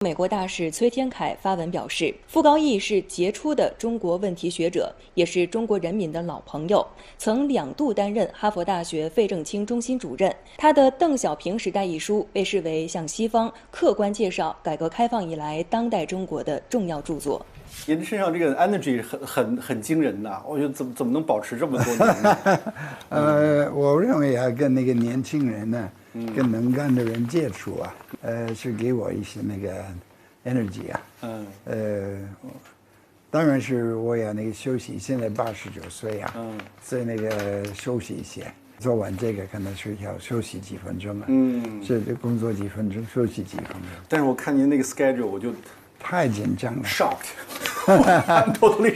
美国大使崔天凯发文表示，傅高义是杰出的中国问题学者，也是中国人民的老朋友，曾2度担任哈佛大学费正清中心主任。他的《邓小平时代》一书被视为向西方客观介绍改革开放以来当代中国的重要著作。您身上这个 energy 很惊人呐，我觉得怎么能保持这么多年呢？我认为啊，跟那个年轻人呢，跟能干的人接触啊，是给我一些那个 energy 啊。当然是我要那个休息，现在89岁啊，所以那个休息一些。做完这个可能是要休息几分钟啊，是工作几分钟，休息几分钟。但是我看您那个 schedule， 我就太紧张了 ，shocked，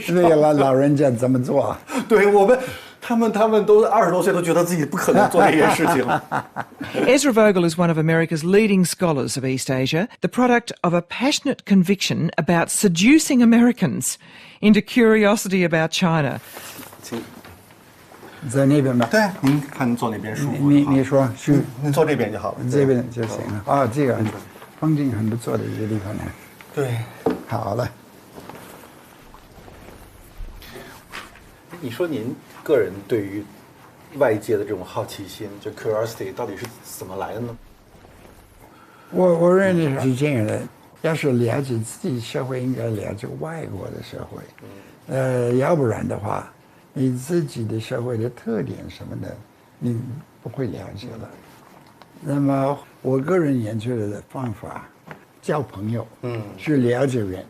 那个老人家怎么做啊？对我们。他们都20多岁都觉得自己不可能做这件事情。Ezra Vogel is one of America's leading scholars of East Asia, the product of a passionate conviction about seducing Americans into curiosity about China. 请在那边吧。对，您看您坐那边舒服。你说是，您坐这边就好了。这边就行了。啊，这个风景很不错的一个地方呢。对，好了。你说您个人对于外界的这种好奇心，就 curiosity 到底是怎么来的呢？我认为是这样的，要是了解自己社会，应该了解外国的社会。要不然的话，你自己的社会的特点什么的，你不会了解了。那么我个人研究的方法，交朋友，是了解人，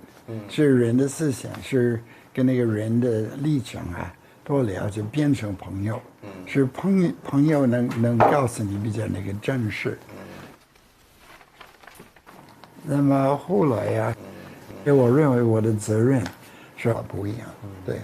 是人的思想，是跟那个人的立场啊。多了解，变成朋友，是朋友能告诉你比较那个真实。那么后来呀，我认为我的责任是不一样，对。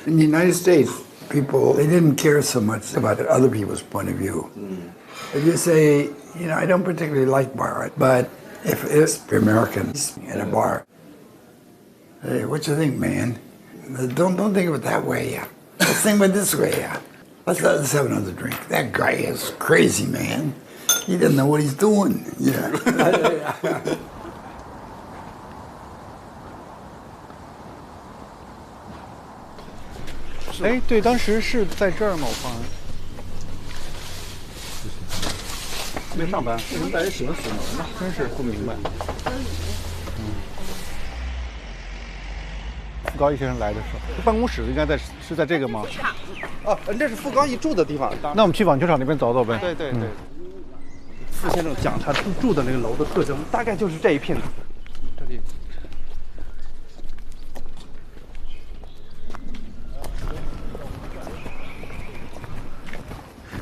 In the United States, people, they didn't care so much about other people's point of view. They just say, I don't particularly like bar, but if it's Americans at a bar, hey, what you think, man? Don't think of it that way, yeah. Let's think of it this way, yeah. Let's have another drink. That guy is crazy, man. He doesn't know what he's doing. Yeah. 哎，对，当时是在这儿吗？我放没上班，为什么大家喜欢锁门呢？真是不明白。傅高义先生来的时候，办公室应该是在这个吗？哦，这是傅高义住的地方。那我们去网球场那边走走呗。对对对。傅先生讲他住的那个楼的特征，大概就是这一片。这里。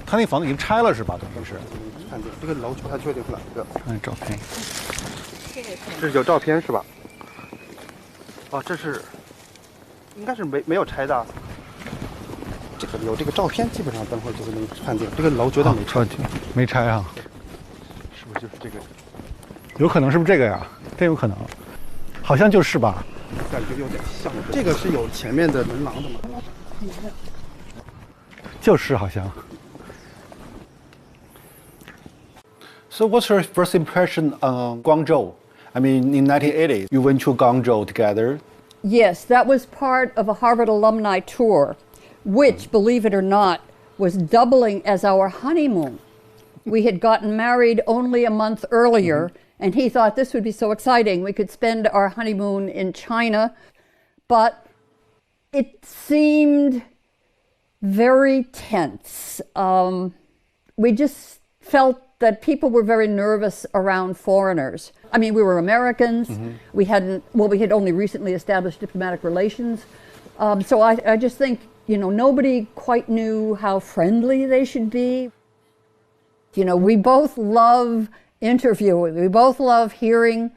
他那房子已经拆了是吧？等于是。看这个楼不太确定是哪一个。看照片。这是有照片是吧？哦，这是，应该是没有拆的。这个有这个照片，基本上等会儿就能判定这个楼绝对没拆。没拆啊？是不是就是这个？有可能是不是这个呀？真有可能，好像就是吧？感觉有点像。这个是有前面的门廊的吗？就是好像。So what's your first impression on Guangzhou? I mean, in 1980, you went to Guangzhou together. Yes, that was part of a Harvard alumni tour, which, believe it or not, was doubling as our honeymoon. We had gotten married only a month earlier, And he thought this would be so exciting. We could spend our honeymoon in China, but it seemed very tense. We just felt that people were very nervous around foreigners. I mean, we were Americans. We had only recently established diplomatic relations. So I just think, nobody quite knew how friendly they should be. We both love interviewing. We both love hearing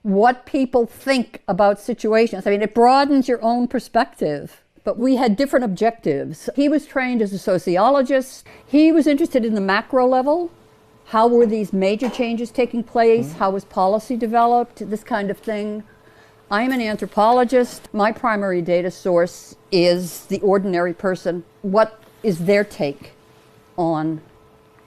what people think about situations. I mean, it broadens your own perspective. But we had different objectives. He was trained as a sociologist. He was interested in the macro level. How were these major changes taking place? How was policy developed? This kind of thing. I'm an anthropologist. My primary data source is the ordinary person. What is their take on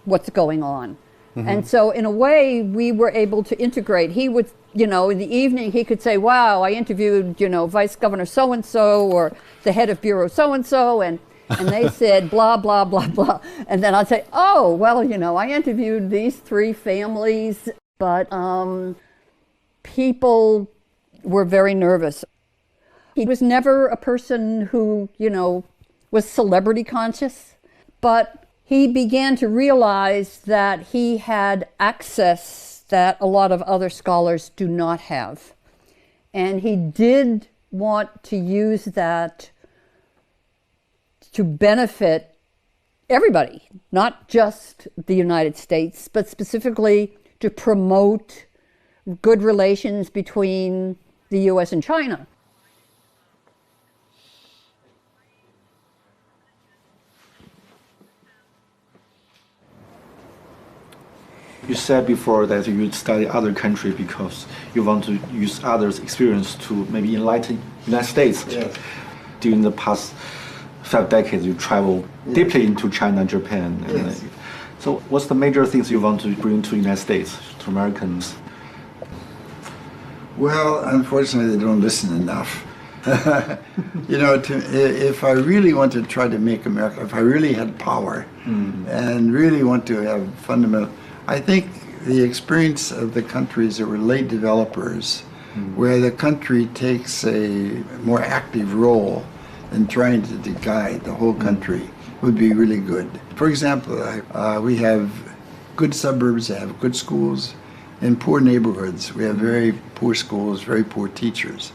what's going on? And so in a way, we were able to integrate. He would, in the evening, he could say, wow, I interviewed, Vice Governor so-and-so or the head of Bureau so-and-so, and they said blah, blah, blah, blah. And then I'd say, oh, well, I interviewed these 3 families, but people were very nervous. He was never a person who, was celebrity conscious, but he began to realize that he had access that a lot of other scholars do not have. And he did want to use that to benefit everybody, not just the United States, but specifically to promote good relations between the US and China. You said before that you study other countries because you want to use others' experience to maybe enlighten United States. Yes. During the past 5 decades, you travel deeply into China and Japan. Yes. So what's the major things you want to bring to United States, to Americans? Well, unfortunately, they don't listen enough. If I really want to try to make America, if I really had power and really want to have fundamental, I think the experience of the countries that were late developers, where the country takes a more active role in trying to guide the whole country, would be really good. For example, we have good suburbs that have good schools. In poor neighborhoods, we have very poor schools, very poor teachers.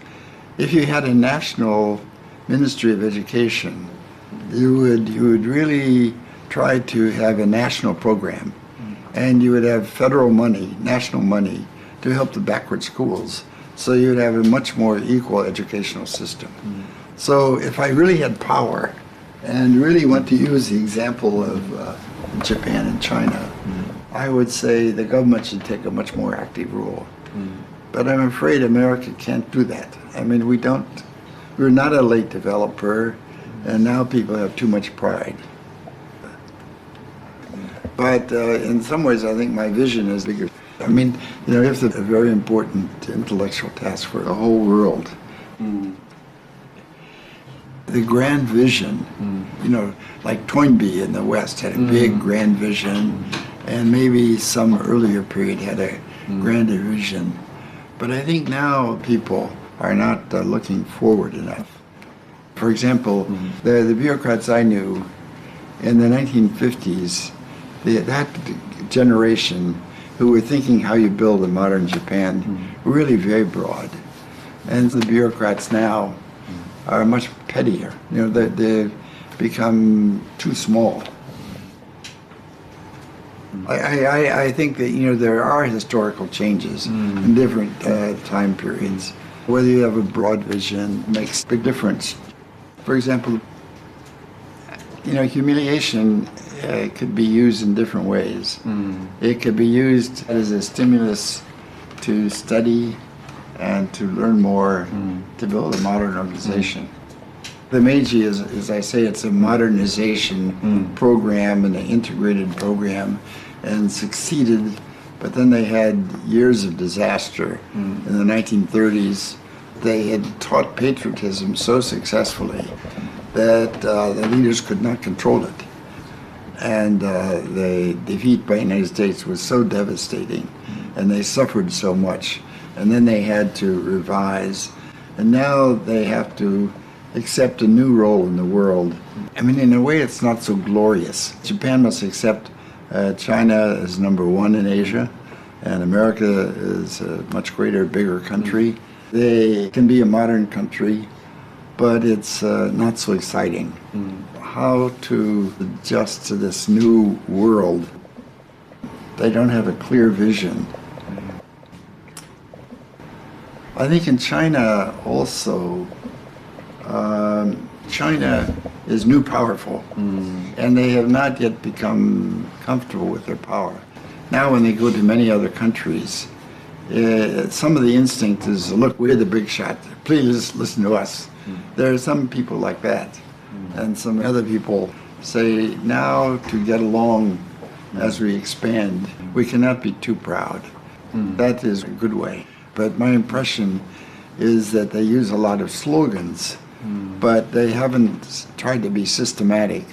If you had a national Ministry of Education, you would really try to have a national program. And you would have federal money, national money, to help the backward schools. So you would have a much more equal educational system. So if I really had power and really want to use the example of Japan and China, I would say the government should take a much more active role. But I'm afraid America can't do that. I mean, we're not a late developer, and now people have too much pride. But in some ways, I think my vision is bigger. I mean, it's a very important intellectual task for the whole world. The grand vision, like Toynbee in the West had a big grand vision, and maybe some earlier period had a grander vision. But I think now people are not looking forward enough. For example, the bureaucrats I knew in the 1950s, that generation who were thinking how you build a modern Japan were really very broad. And the bureaucrats now are much pettier. They've become too small. I think that there are historical changes in different time periods. Whether you have a broad vision makes a big difference. For example, humiliation could be used in different ways. It could be used as a stimulus to study and to learn more, to build a modern organization. The Meiji is, as I say, it's a modernization program and an integrated program, and succeeded, but then they had years of disaster. In the 1930s, they had taught patriotism so successfully that the leaders could not control it. And the defeat by the United States was so devastating. and they suffered so much, and then they had to revise, and now they have to accept a new role in the world. I mean, in a way, it's not so glorious. Japan must accept China as number one in Asia, and America is a much greater, bigger country. They can be a modern country, but it's not so exciting. How to adjust to this new world? They don't have a clear vision. I think in China also, China is new powerful, and they have not yet become comfortable with their power. Now when they go to many other countries, some of the instinct is, look, we're the big shot, please listen to us. There are some people like that, and some other people say, now to get along as we expand, we cannot be too proud. That is a good way. But my impression is that they use a lot of slogans, but they haven't tried to be systematic.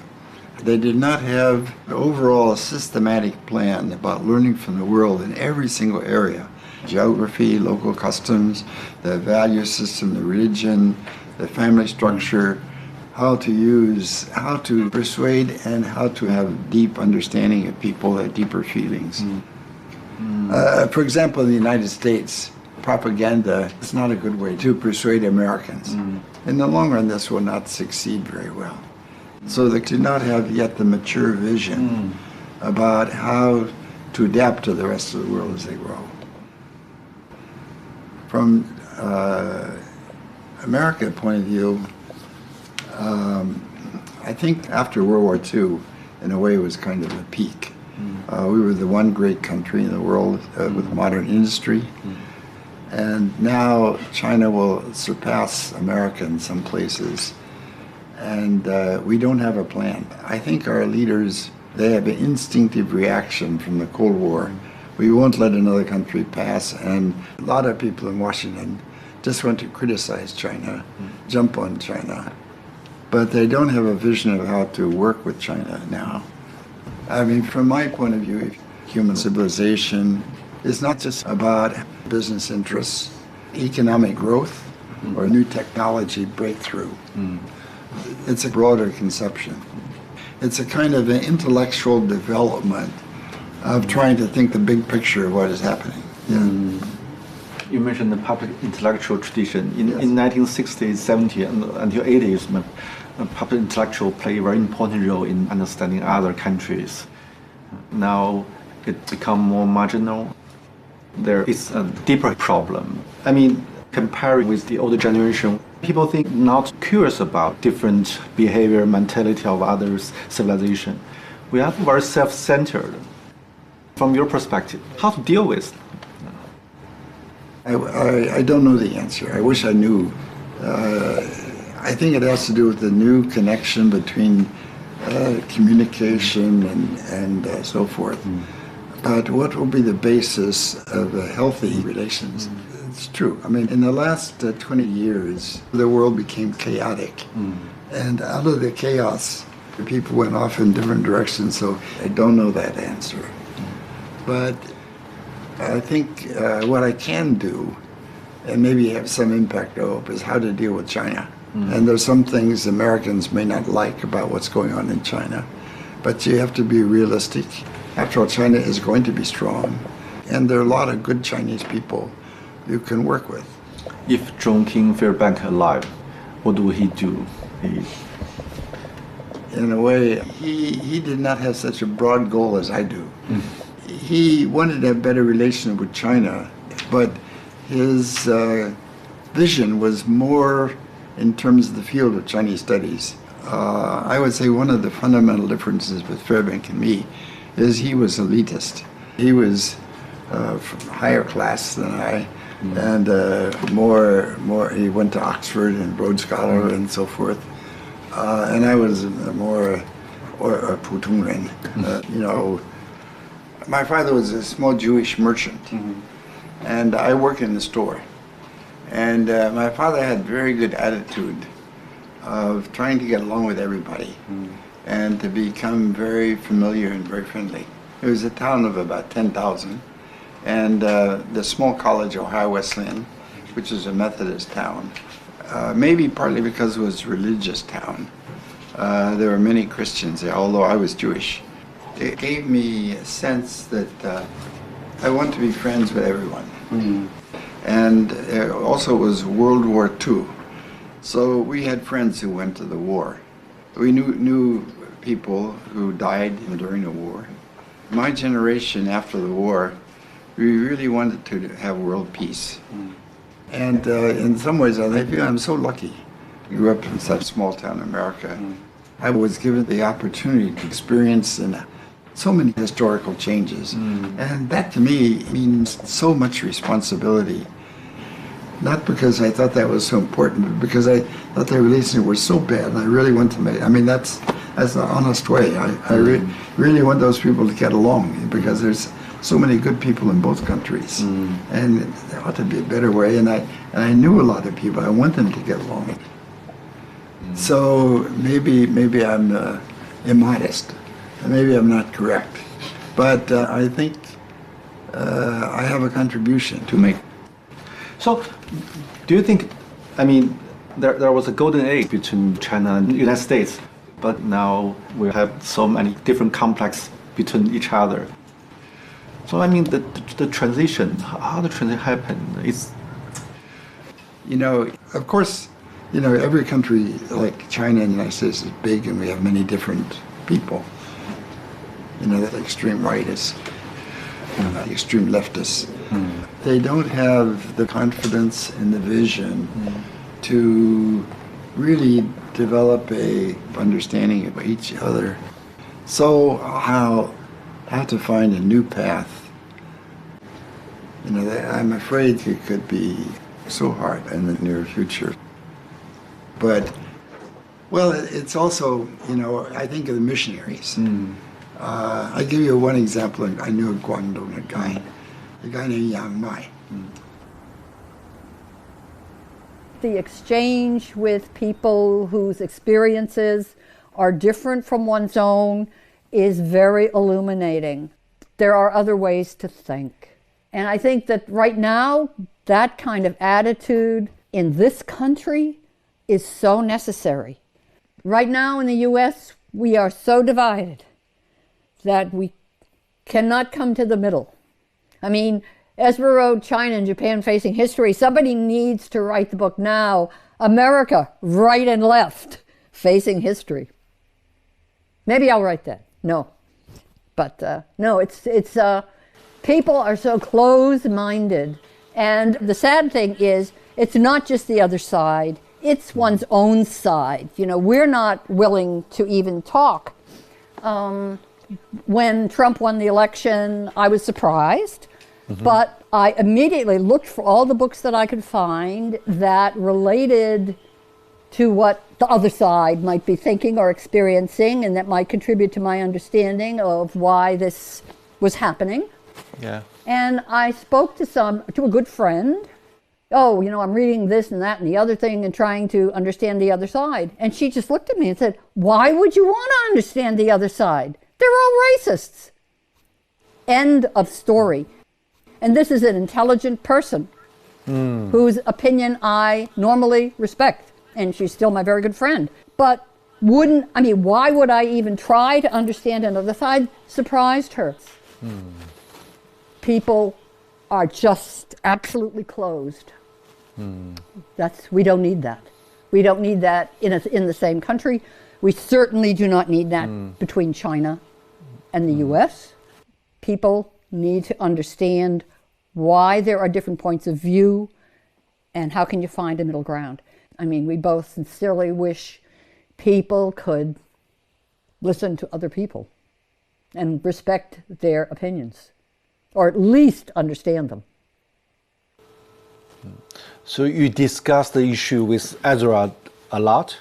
They did not have an overall systematic plan about learning from the world in every single area. Geography, local customs, the value system, the religion, the family structure, how to persuade, and how to have deep understanding of people, deeper feelings. For example, in the United States, propaganda is not a good way to persuade Americans. In the long run, this will not succeed very well. So they do not have yet the mature vision about how to adapt to the rest of the world as they grow. From America's point of view, I think after World War II, in a way, it was kind of a peak. We were the one great country in the world with modern industry. And now China will surpass America in some places. And we don't have a plan. I think our leaders, they have an instinctive reaction from the Cold War. We won't let another country pass. And a lot of people in Washington just want to criticize China, jump on China. But they don't have a vision of how to work with China now. I mean, from my point of view, human civilization is not just about business interests, economic growth, or new technology breakthrough. It's a broader conception. It's a kind of an intellectual development of trying to think the big picture of what is happening. You mentioned the public intellectual tradition. In 1960s, 70s, and until 80s, public intellectual play a very important role in understanding other countries. Now it become more marginal. There is a deeper problem. I mean, comparing with the older generation, people think not curious about different behavior, mentality of others, civilization. We are very self-centered. From your perspective, how to deal with? I don't know the answer. I wish I knew. I think it has to do with the new connection between communication and so forth. But what will be the basis of healthy relations? It's true. I mean, in the last 20 years, the world became chaotic. And out of the chaos, people went off in different directions, so I don't know that answer. But I think what I can do, and maybe have some impact, I hope, is how to deal with China. And there's some things Americans may not like about what's going on in China. But you have to be realistic. After all, China is going to be strong. And there are a lot of good Chinese people you can work with. If John King Fairbank alive, what would he do? In a way, he did not have such a broad goal as I do. He wanted to have better relations with China, but his vision was more in terms of the field of Chinese studies. I would say one of the fundamental differences with Fairbank and me is he was elitist. He was from higher class than I, and more. He went to Oxford and Rhodes Scholar and so forth. And I was more a 普通人. You know, my father was a small Jewish merchant, and I worked in the store. And my father had very good attitude of trying to get along with everybody and to become very familiar and very friendly. It was a town of about 10,000, and the small college, Ohio Wesleyan, which is a Methodist town. Maybe partly because it was a religious town. There were many Christians there, although I was Jewish. It gave me a sense that I want to be friends with everyone. And also it was World War II. So we had friends who went to the war. We knew people who died during the war. My generation after the war, we really wanted to have world peace. And in some ways I feel I'm so lucky. I grew up in such a small town in America. I was given the opportunity to experience so many historical changes. And that to me means so much responsibility. Not because I thought that was so important, but because I thought the relations were so bad and I really want to make, I mean, that's the honest way. I really want those people to get along because there's so many good people in both countries. And there ought to be a better way, and I knew a lot of people. I want them to get along. So maybe I'm immodest. Maybe I'm not correct. But I think I have a contribution to make. So, do you think, I mean, there was a golden age between China and the United States, but now we have so many different complexes between each other. So, I mean, the transition, how the transition happened, it's... You know, of course, you know, every country like China and the United States is big and we have many different people. You know, the extreme rightists, the extreme leftists. They don't have the confidence and the vision to really develop a understanding of each other. So how to find a new path. You know, I'm afraid it could be so hard in the near future. But, well, it's also, you know, I think of the missionaries. I'll give you one example. I knew a Guangdong, a guy named Yang Mai. The exchange with people whose experiences are different from one's own is very illuminating. There are other ways to think. And I think that right now, that kind of attitude in this country is so necessary. Right now in the US, we are so divided that we cannot come to the middle. I mean, Ezra wrote China and Japan Facing History. Somebody needs to write the book now. America, right and left, facing history. Maybe I'll write that. No. But no, it's people are so close-minded. And the sad thing is, it's not just the other side, it's one's own side. You know, we're not willing to even talk. When Trump won the election, I was surprised, but I immediately looked for all the books that I could find that related to what the other side might be thinking or experiencing and that might contribute to my understanding of why this was happening. Yeah. And I spoke to a good friend. Oh, you know, I'm reading this and that and the other thing and trying to understand the other side. And she just looked at me and said, why would you want to understand the other side? They're all racists. End of story. And this is an intelligent person whose opinion I normally respect. And she's still my very good friend. But why would I even try to understand another side? Surprised her. People are just absolutely closed. We don't need that. We don't need that in the same country. We certainly do not need that between China and the US. People need to understand why there are different points of view and how can you find a middle ground. I mean, we both sincerely wish people could listen to other people and respect their opinions, or at least understand them. So you discuss the issue with Ezra a lot?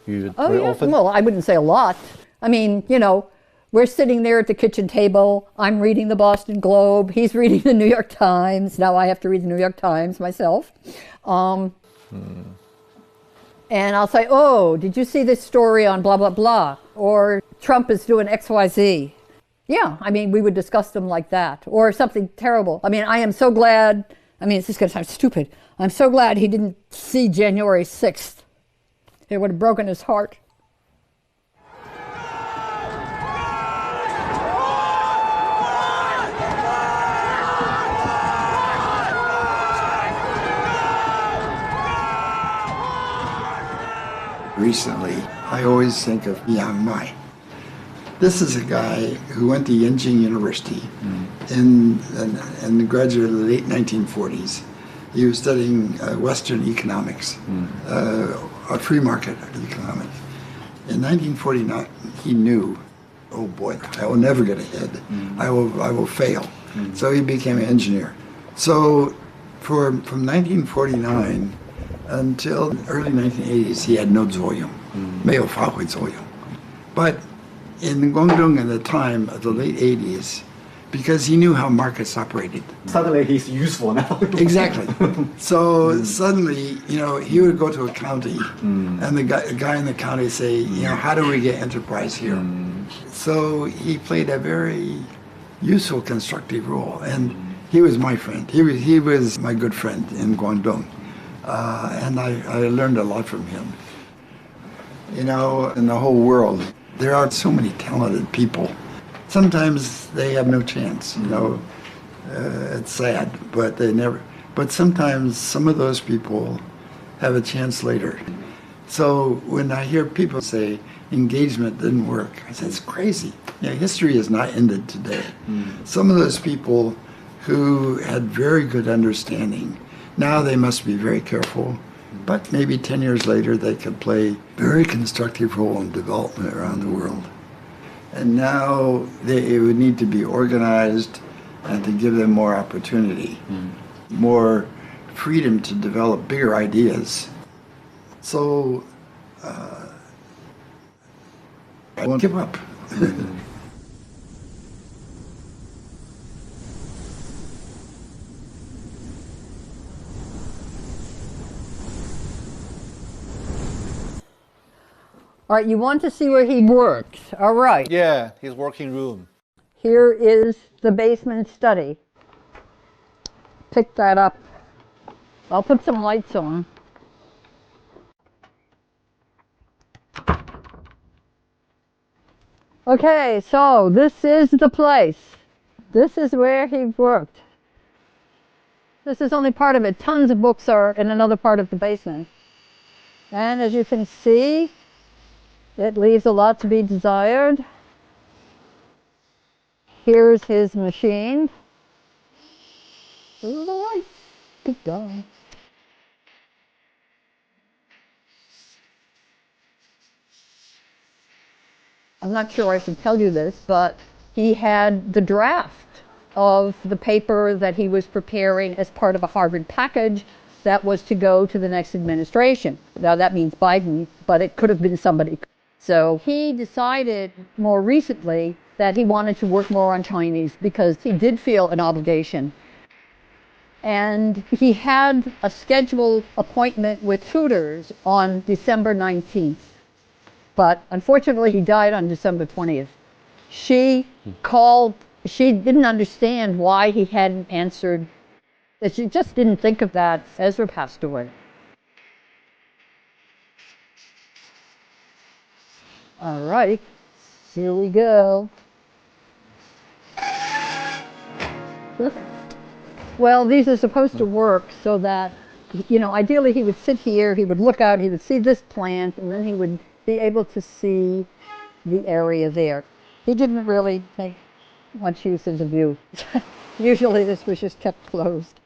Very often? Well, I wouldn't say a lot. I mean, you know, we're sitting there at the kitchen table. I'm reading the Boston Globe. He's reading the New York Times. Now I have to read the New York Times myself. And I'll say, oh, did you see this story on blah, blah, blah? Or Trump is doing X, Y, Z. Yeah, I mean, we would discuss them like that, or something terrible. I mean, I am so glad, I mean, it's just going to sound stupid. I'm so glad he didn't see January 6th. It would have broken his heart. Recently, I always think of Yang Mai. This is a guy who went to Yenjing University in graduated in the late 1940s. He was studying Western economics, a free market economics. In 1949, he knew, oh boy, I will never get ahead. I will fail. So he became an engineer. So from 1949 until early 1980s, he had no 作用，没有发挥作用. But in Guangdong at the time of the late 80s, because he knew how markets operated. Suddenly he's useful now. Exactly. So suddenly, he would go to a county and the guy in the county say, how do we get enterprise here? So he played a very useful, constructive role. And he was my friend. He was my good friend in Guangdong. And I learned a lot from him. In the whole world, there are so many talented people. Sometimes they have no chance, it's sad, but they never, but sometimes some of those people have a chance later. So when I hear people say engagement didn't work, I say, it's crazy. History is not ended today. Some of those people who had very good understanding, now they must be very careful, but maybe 10 years later they could play a very constructive role in development around the world. And now it would need to be organized and to give them more opportunity, more freedom to develop bigger ideas. So I won't give up. All right, you want to see where he worked. All right. Yeah, his working room. Here is the basement study. Pick that up. I'll put some lights on. Okay, so this is the place. This is where he worked. This is only part of it. Tons of books are in another part of the basement. And as you can see, it leaves a lot to be desired. Here's his machine. Ooh, the lights. Good dog. I'm not sure I should tell you this, but he had the draft of the paper that he was preparing as part of a Harvard package that was to go to the next administration. Now that means Biden, but it could have been somebody. So he decided more recently that he wanted to work more on Chinese because he did feel an obligation. And he had a scheduled appointment with tutors on December 19th. But unfortunately, he died on December 20th. She called, she didn't understand why he hadn't answered, that she just didn't think of that. Ezra passed away. All right, here we go. Well, these are supposed to work so that, ideally he would sit here, he would look out, he would see this plant, and then he would be able to see the area there. He didn't really take much use of the view. Usually this was just kept closed.